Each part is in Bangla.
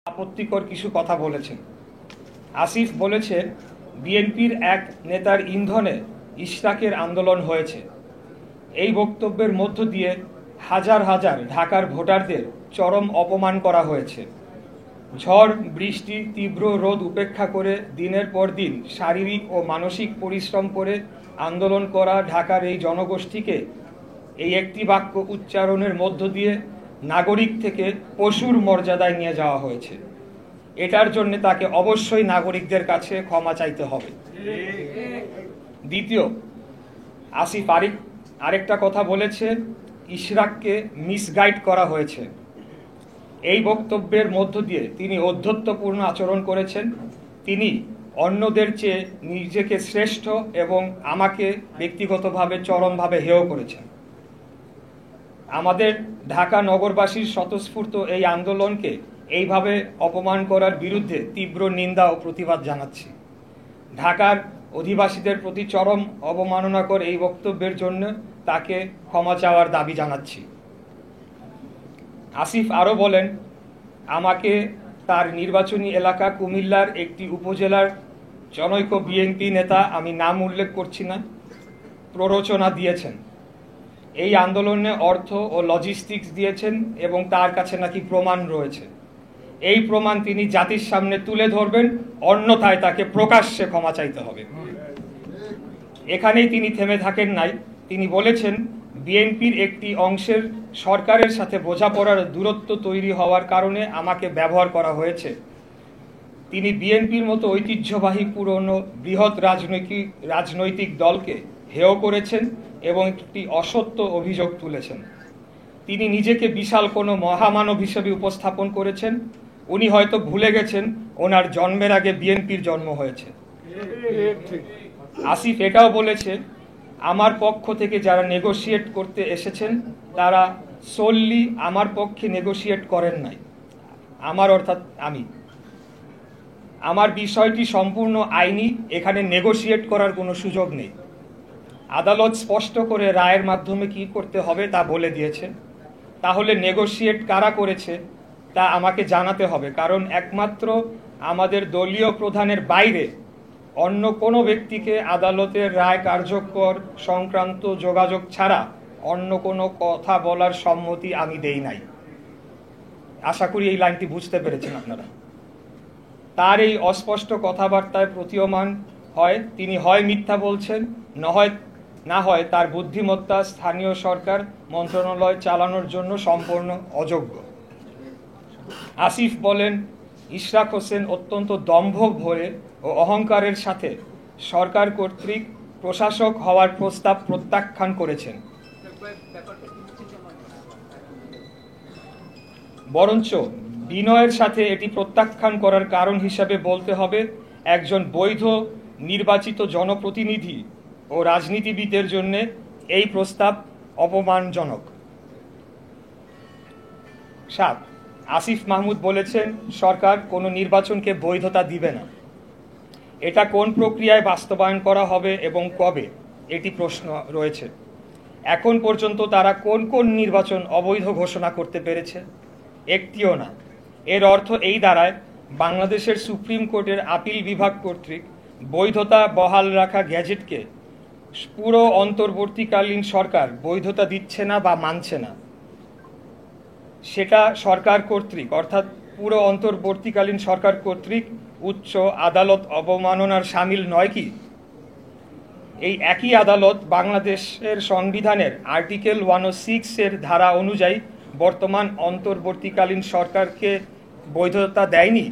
আপত্তিকর কিছু কথা বলেছেন। আসিফ বলেছেন বিএনপির এক নেতার ইন্ধনে ইশরাকের আন্দোলন হয়েছে। এই বক্তব্যের মধ্য দিয়ে হাজার হাজার ঢাকার ভোটারদের চরম অপমান করা হয়েছে। ঝড় বৃষ্টি তীব্র রোদ উপেক্ষা করে দিনের পর দিন শারীরিক ও মানসিক পরিশ্রম করে আন্দোলন করা ঢাকার এই জনগোষ্ঠীকে এই একটি বাক্য উচ্চারণের মধ্য দিয়ে নাগরিক থেকে পশুর মর্যাদায় নিয়ে যাওয়া হয়েছে। এটার জন্য তাকে অবশ্যই নাগরিকদের কাছে ক্ষমা চাইতে হবে। দ্বিতীয়, আসিফ আরেকটা কথা বলেছে, ইশরাককে মিসগাইড করা হয়েছে। এই বক্তব্যের মধ্য দিয়ে তিনি ঔদ্ধত্যপূর্ণ আচরণ করেছেন। তিনি অন্যদের চেয়ে নিজেকে শ্রেষ্ঠ এবং আমাকে ব্যক্তিগতভাবে চরমভাবে হেয় করেছেন। আমাদের ঢাকা নগরবাসীর স্বতঃস্ফূর্ত এই আন্দোলনকে এইভাবে অপমান করার বিরুদ্ধে তীব্র নিন্দা ও প্রতিবাদ জানাচ্ছি। ঢাকার অধিবাসীদের প্রতি চরম অবমাননাকর এই বক্তব্যের জন্য তাকে ক্ষমা চাওয়ার দাবি জানাচ্ছি। আসিফ আরও বলেন, আমাকে তার নির্বাচনী এলাকা কুমিল্লার একটি উপজেলার জনৈক বিএনপি নেতা, আমি নাম উল্লেখ করছি না, প্ররোচনা দিয়েছেন। এই আন্দোলনে অর্থ ও লজিস্টিক্স দিয়েছেন এবং তার কাছে নাকি প্রমাণ রয়েছে। এই প্রমাণ তিনি জাতির সামনে তুলে ধরবেন, অন্যথায় তাকে প্রকাশ্যে ক্ষমা চাইতে হবে। এখানেই তিনি থেমে থাকেন নাই। তিনি বলেছেন বিএনপির একটি অংশের সরকারের সাথে বোঝাপড়ার দূরত্ব তৈরি হওয়ার কারণে আমাকে ব্যবহার করা হয়েছে। তিনি বিএনপির মতো ঐতিহ্যবাহী পুরনো বৃহৎ রাজনৈতিক দলকে হেয় করেছেন এবং একটি অসত্য অভিযোগ তুলেছেন। তিনি নিজেকে বিশাল কোনো মহামানব হিসেবে উপস্থাপন করেছেন। উনি হয়তো ভুলে গেছেন ওনার জন্মের আগে বিএনপির জন্ম হয়েছে। আসিফ এটাও বলেছে, আমার পক্ষ থেকে যারা নেগোশিয়েট করতে এসেছেন তারা সোললি আমার পক্ষে নেগোশিয়েট করেন নাই। অর্থাৎ আমার বিষয়টি সম্পূর্ণ আইনি, এখানে নেগোশিয়েট করার কোনো সুযোগ নেই। আদালত স্পষ্ট করে রায়ের মাধ্যমে কি করতে হবে তা বলে দিয়েছে। তাহলে নেগোশিয়েট কারা করেছে তা আমাকে জানাতে হবে, কারণ একমাত্র আমাদের দলীয় প্রধানের বাইরে অন্য কোনো ব্যক্তিকে আদালতের রায় কার্যকর সংক্রান্ত যোগাযোগ ছাড়া অন্য কোনো কথা বলার সম্মতি আমি দেই নাই। আশা করি এই লাইনটি বুঝতে পেরেছেন আপনারা। তার এই অস্পষ্ট কথাবার্তায় প্রতীয়মান হয় তিনি হয় মিথ্যা বলছেন, না হয় তার বুদ্ধিমত্তা স্থানীয় সরকার মন্ত্রণালয় চালানোর জন্য সম্পূর্ণ অযোগ্য। আসিফ বলেন, ইশরাক হোসেন অত্যন্ত দম্ভ ভরে ও অহংকারের সাথে সরকার কর্তৃক প্রশাসক হওয়ার প্রস্তাব প্রত্যাখ্যান করেছেন। বরঞ্চ বিনয়ের সাথে এটি প্রত্যাখ্যান করার কারণ হিসাবে বলতে হবে, একজন বৈধ নির্বাচিত জনপ্রতিনিধি ও রাজনীতিবিদের জন্য এই প্রস্তাব অপমানজনক। 7, আসিফ মাহমুদ বলেছেন সরকার কোনো নির্বাচনকে বৈধতা দিবে না। এটা কোন প্রক্রিয়ায় বাস্তবায়ন করা হবে এবং কবে, এটি প্রশ্ন রয়েছে। এখন পর্যন্ত তারা কোন কোন নির্বাচন অবৈধ ঘোষণা করতে পেরেছে? একটিও না। এর অর্থ এই দাঁড়ায় বাংলাদেশের সুপ্রিম কোর্টের আপিল বিভাগ কর্তৃক বৈধতা বহাল রাখা গ্যাজেটকে পুরো অন্তর্বর্তীকালীন সরকার বৈধতা দিচ্ছে না বা মানছে না। সেটা সরকার কর্তৃক, অর্থাৎ পুরো অন্তর্বর্তীকালীন সরকার কর্তৃক উচ্চ আদালত অবমাননার সামিল নয় কি? এই একই আদালত বাংলাদেশের সংবিধানের আর্টিকেল 106 ধারা অনুযায়ী বর্তমান অন্তর্বর্তীকালীন সরকারকে বৈধতা দেয়নি।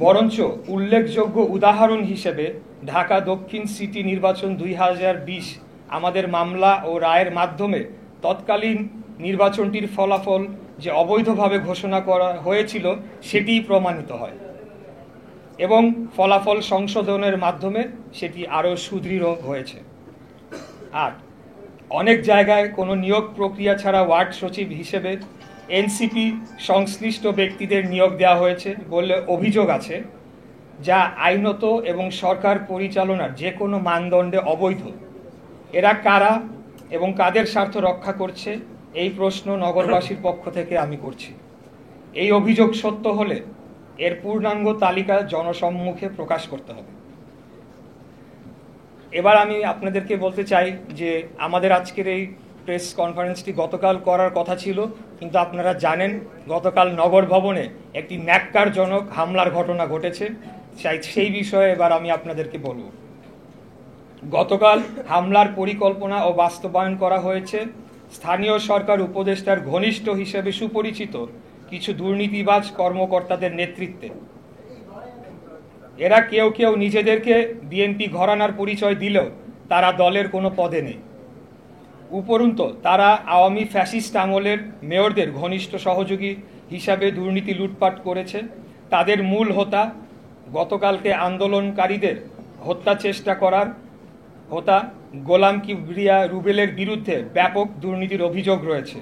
বরঞ্চ উল্লেখযোগ্য উদাহরণ হিসেবে ঢাকা দক্ষিণ সিটি নির্বাচন 2020 আমাদের মামলা ও রায়ের মাধ্যমে তৎকালীন নির্বাচনটির ফলাফল যে অবৈধভাবে ঘোষণা করা হয়েছিল সেটিই প্রমাণিত হয় এবং ফলাফল সংশোধনের মাধ্যমে সেটি আরও সুদৃঢ় হয়েছে। আর অনেক জায়গায় কোনো নিয়োগ প্রক্রিয়া ছাড়া ওয়ার্ড সচিব হিসেবে এনসিপি সংশ্লিষ্ট ব্যক্তিদের নিয়োগ দেওয়া হয়েছে বলে অভিযোগ আছে, যা আইনত এবং সরকার পরিচালনার যে কোনো মানদণ্ডে অবৈধ। এরা কারা এবং কাদের স্বার্থ রক্ষা করছে এই প্রশ্ন নগরবাসীর পক্ষ থেকে আমি করছি। এই অভিযোগ সত্য হলে এর পূর্ণাঙ্গ তালিকা জনসম্মুখে প্রকাশ করতে হবে। এবার আমি আপনাদেরকে বলতে চাই যে আমাদের আজকের এই প্রেস কনফারেন্সটি গতকাল করার কথা ছিল, কিন্তু আপনারা জানেন গতকাল নগর ভবনে একটি ন্যাক্কারজনক হামলার ঘটনা ঘটেছে। সেই বিষয়ে এবার আমি আপনাদেরকে বলব। গতকাল হামলার পরিকল্পনা ও বাস্তবায়ন করা হয়েছে স্থানীয় সরকার উপদেষ্টার ঘনিষ্ঠ হিসেবে সুপরিচিত কিছু দুর্নীতিবাজ কর্মকর্তাদের নেতৃত্বে। এরা কেউ কেউ নিজেদেরকে বিএনপি ঘরানার পরিচয় দিলেও তারা দলের কোনো পদে নেই। উপরন্তু তারা আওয়ামী ফ্যাসিস্ট আমলের মেয়রদের ঘনিষ্ঠ সহযোগী হিসাবে দুর্নীতি লুটপাট করেছে। তাদের মূল হোতা গতকালকে আন্দোলনকারীদের হত্যা চেষ্টা করার হোতা গোলাম কিবরিয়া রুবেলের বিরুদ্ধে ব্যাপক দুর্নীতির অভিযোগ রয়েছে।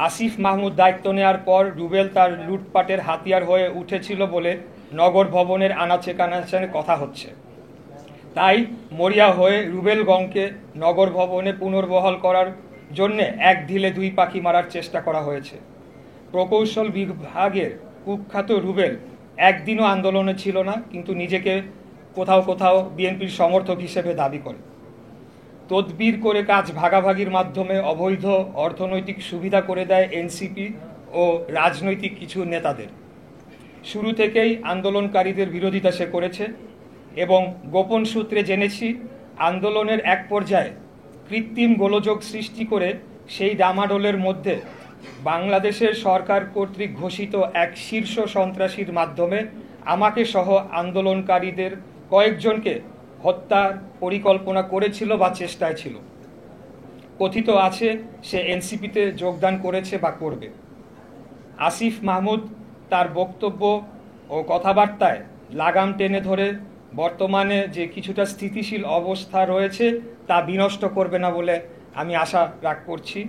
আসিফ মাহমুদ দায়িত্ব নেওয়ার পর রুবেল তার লুটপাটের হাতিয়ার হয়ে উঠেছিল বলে নগর ভবনের আনাচে কানাচে কথা হচ্ছে। তাই মরিয়া হয়ে রুবেলগঞ্জকে নগর ভবনে পুনর্বহাল করার জন্য এক ঢিলে দুই পাখি মারার চেষ্টা করা হয়েছে। প্রকৌশল বিভাগের কুখ্যাত রুবেল একদিনও আন্দোলনে ছিল না, কিন্তু নিজেকে কোথাও কোথাও বিএনপির সমর্থক হিসেবে দাবি করে। তদবির করে কাজ ভাগাভাগির মাধ্যমে অবৈধ অর্থনৈতিক সুবিধা করে দেয় এনসিপি ও রাজনৈতিক কিছু নেতাদের। শুরু থেকেই আন্দোলনকারীদের বিরোধিতা সে করেছে এবং গোপন সূত্রে জেনেছি আন্দোলনের এক পর্যায়ে কৃত্রিম গোলযোগ সৃষ্টি করে সেই ডামাডোলের মধ্যে বাংলাদেশের সরকার কর্তৃক ঘোষিত এক শীর্ষ সন্ত্রাসীর মাধ্যমে আমাকে সহ আন্দোলনকারীদের কয়েকজনকে হত্যার পরিকল্পনা করেছিল বা চেষ্টায় ছিল। কথিত আছে সে এনসিপিতে যোগদান করেছে বা করবে। আসিফ মাহমুদ তার বক্তব্য ও কথাবার্তায় লাগাম টেনে ধরে বর্তমানে যে কিছুটা স্থিতিশীল অবস্থা রয়েছে তা বিনষ্ট করবে না বলে আমি আশা করছি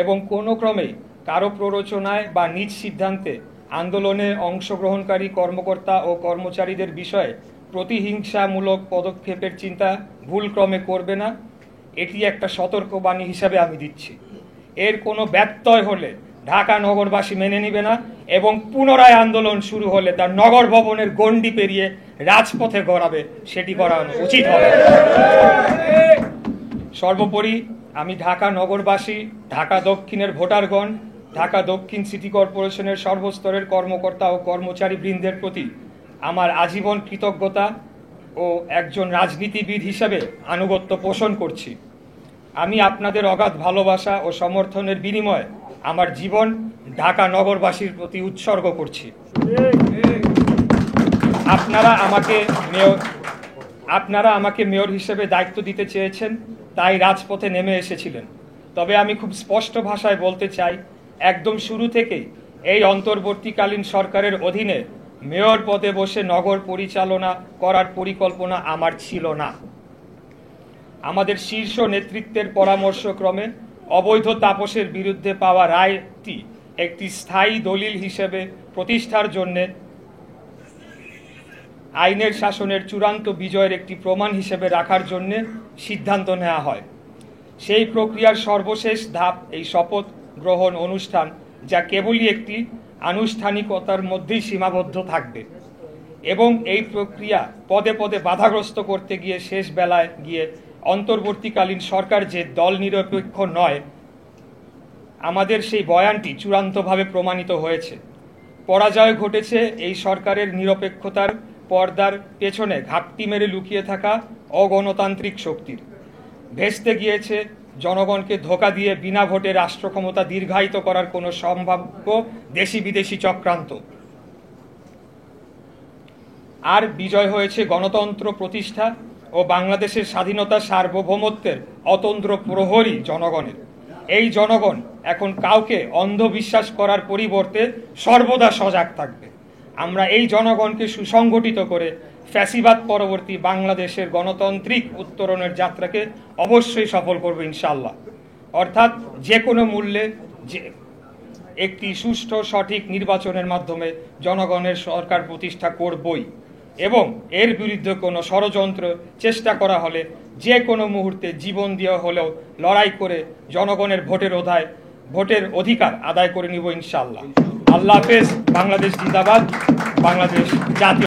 এবং কোনো ক্রমেই কারো প্ররোচনায় বা নিজ সিদ্ধান্তে আন্দোলনে অংশগ্রহণকারী কর্মকর্তা ও কর্মচারীদের বিষয়ে প্রতিহিংসামূলক পদক্ষেপের চিন্তা ভুলক্রমে করবে না। এটি একটা সতর্কবাণী হিসাবে আমি দিচ্ছি। এর কোনো ব্যত্যয় হলে ঢাকা নগরবাসী মেনে নেবে না এবং পুনরায় আন্দোলন শুরু হলে তার নগর ভবনের গণ্ডি পেরিয়ে রাজপথে গড়াবে, সেটি করা উচিত হবে। সর্বোপরি আমি ঢাকা নগরবাসী, ঢাকা দক্ষিণের ভোটারগণ, ঢাকা দক্ষিণ সিটি কর্পোরেশনের সর্বস্তরের কর্মকর্তা ও কর্মচারী বৃন্দের প্রতি আমার আজীবন কৃতজ্ঞতা ও একজন রাজনীতিবিদ হিসাবে আনুগত্য পোষণ করছি। আমি আপনাদের অগাধ ভালোবাসা ও সমর্থনের বিনিময়ে আমার জীবন ঢাকা নগরবাসীর প্রতি উৎসর্গ করছি। আপনারা আমাকে মেয়র হিসেবে দায়িত্ব দিতে চেয়েছেন, তাই রাজপথে নেমে এসেছিলেন। তবে আমি খুব স্পষ্ট ভাষায় বলতে চাই, একদম শুরু থেকেই এই অন্তর্বর্তীকালীন সরকারের অধীনে মেয়র পদে বসে নগর পরিচালনা করার পরিকল্পনা আমার ছিল না। আমাদের শীর্ষ নেতৃত্বের পরামর্শক্রমে অবৈধ তাপসের বিরুদ্ধে পাওয়া রায়টি একটি স্থায়ী দলিল হিসেবে প্রতিষ্ঠার জন্য আইনের শাসনের চূড়ান্ত বিজয়ের একটি প্রমাণ হিসেবে রাখার জন্য সিদ্ধান্ত নেওয়া হয়। সেই প্রক্রিয়ার সর্বশেষ ধাপ এই শপথ গ্রহণ অনুষ্ঠান, যা কেবলই একটি আনুষ্ঠানিকতার মধ্যেই সীমাবদ্ধ থাকবে এবং এই প্রক্রিয়া পদে পদে বাধাগ্রস্ত করতে গিয়ে শেষ বেলায় গিয়ে অন্তর্বর্তীকালীন সরকার যে দল নিরপেক্ষ নয়, আমাদের সেই বয়ানটি চূড়ান্তভাবে প্রমাণিত হয়েছে। পরাজয় ঘটেছে এই সরকারের নিরপেক্ষতার পর্দার পেছনে ঘাপটি মেরে লুকিয়ে থাকা অগণতান্ত্রিক শক্তির। ভেস্তে গিয়েছে জনগণকে ধোঁকা দিয়ে বিনা ভোটে রাষ্ট্র ক্ষমতা দীর্ঘায়িত করার কোনো সম্ভাব্য দেশি বিদেশি চক্রান্ত। আর বিজয় হয়েছে গণতন্ত্র প্রতিষ্ঠা ও বাংলাদেশের স্বাধীনতা সার্বভৌমত্বের অতন্ত্র প্রহরী জনগণের। এই জনগণ এখন কাউকে অন্ধবিশ্বাস করার পরিবর্তে সর্বদা সজাগ থাকবে। আমরা এই জনগণকে সুসংগঠিত করে ফ্যাসিবাদ পরবর্তী বাংলাদেশের গণতান্ত্রিক উত্তরণের যাত্রাকে অবশ্যই সফল করব ইনশাআল্লাহ। অর্থাৎ যে কোনো মূল্যে যে একটি সুষ্ঠু সঠিক নির্বাচনের মাধ্যমে জনগণের সরকার প্রতিষ্ঠা করবই এবং এর বিরুদ্ধে কোনো ষড়যন্ত্র চেষ্টা করা হলে যে কোনো মুহূর্তে জীবন দেওয়া হলেও লড়াই করে জনগণের ভোটের ভোটের অধিকার আদায় করে নিব ইনশাআল্লাহ। আল্লাহ হাফেজ। বাংলাদেশ জিন্দাবাদ। বাংলাদেশ জাতীয়